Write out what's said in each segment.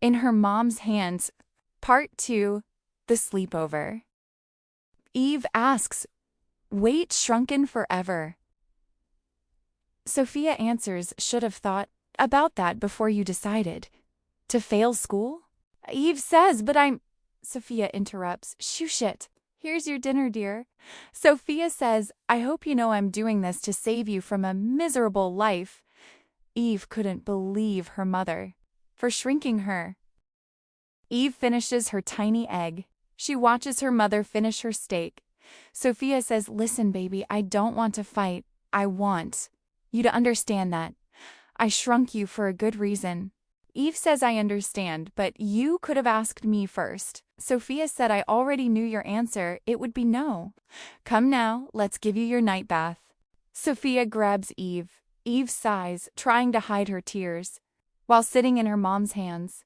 In her mom's hands. Part 2. The Sleepover. Eve asks, "Wait, shrunken forever?" Sophia answers, "Should have thought about that before you decided. To fail school?" Eve says, "But I'm—" Sophia interrupts, "Shush it. Here's your dinner, dear." Sophia says, "I hope you know I'm doing this to save you from a miserable life." Eve couldn't believe her mother for shrinking her. Eve finishes her tiny egg. She watches her mother finish her steak. Sophia says, "Listen, baby, I don't want to fight. I want you to understand that. I shrunk you for a good reason." Eve says, "I understand, but you could have asked me first." Sophia said, "I already knew your answer. It would be no. Come now, let's give you your night bath." Sophia grabs Eve. Eve sighs, trying to hide her tears, while sitting in her mom's hands.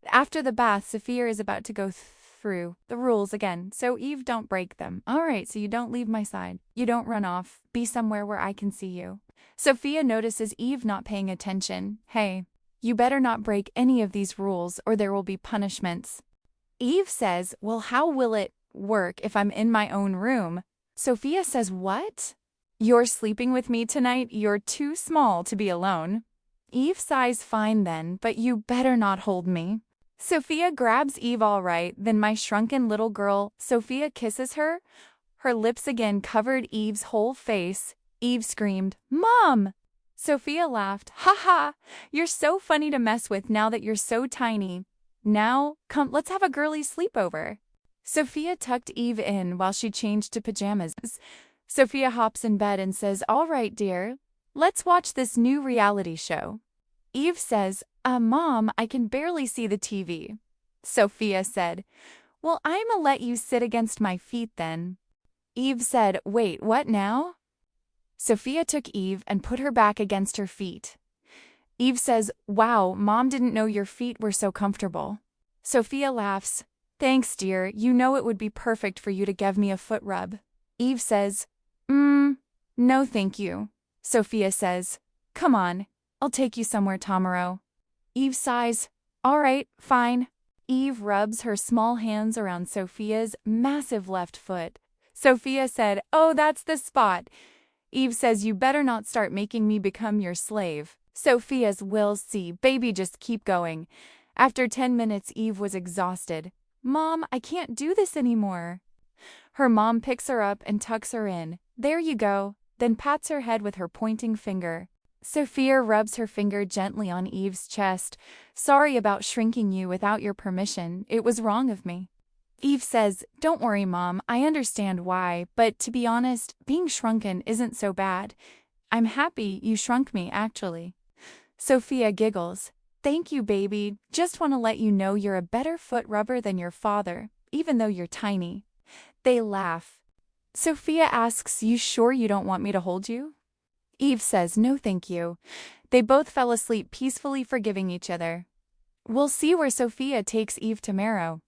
After the bath, Sophia is about to go through the rules again, so Eve don't break them. "All right, so you don't leave my side. You don't run off. Be somewhere where I can see you." Sophia notices Eve not paying attention. "Hey, you better not break any of these rules or there will be punishments." Eve says, "Well, how will it work if I'm in my own room?" Sophia says, "What? You're sleeping with me tonight? You're too small to be alone." Eve sighs, "Fine then, but you better not hold me." Sophia grabs Eve. "All right, then my shrunken little girl." Sophia kisses her. Her lips again covered Eve's whole face. Eve screamed, "Mom!" Sophia laughed. "Ha ha! You're so funny to mess with now that you're so tiny. Now, come, let's have a girly sleepover." Sophia tucked Eve in while she changed to pajamas. Sophia hops in bed and says, "All right, dear, let's watch this new reality show." Eve says, Mom, I can barely see the TV." Sophia said, "Well, I'ma let you sit against my feet then." Eve said, "Wait, what now?" Sophia took Eve and put her back against her feet. Eve says, "Wow, Mom didn't know your feet were so comfortable." Sophia laughs. "Thanks, dear. You know it would be perfect for you to give me a foot rub." Eve says, No thank you." Sophia says, "Come on, I'll take you somewhere tomorrow." Eve sighs. "All right, fine." Eve rubs her small hands around Sophia's massive left foot. Sophia said, "Oh, that's the spot." Eve says, "You better not start making me become your slave." Sophia's "We'll see, baby, just keep going." After 10 minutes, Eve was exhausted. "Mom, I can't do this anymore." Her mom picks her up and tucks her in. "There you go," then pats her head with her pointing finger. Sophia rubs her finger gently on Eve's chest. "Sorry about shrinking you without your permission. It was wrong of me." Eve says, "Don't worry, Mom. I understand why, but to be honest, being shrunken isn't so bad. I'm happy you shrunk me, actually." Sophia giggles. "Thank you, baby. Just want to let you know you're a better foot rubber than your father, even though you're tiny." They laugh. Sophia asks, "You sure you don't want me to hold you?" Eve says, "No, thank you." They both fell asleep peacefully, forgiving each other. We'll see where Sophia takes Eve tomorrow.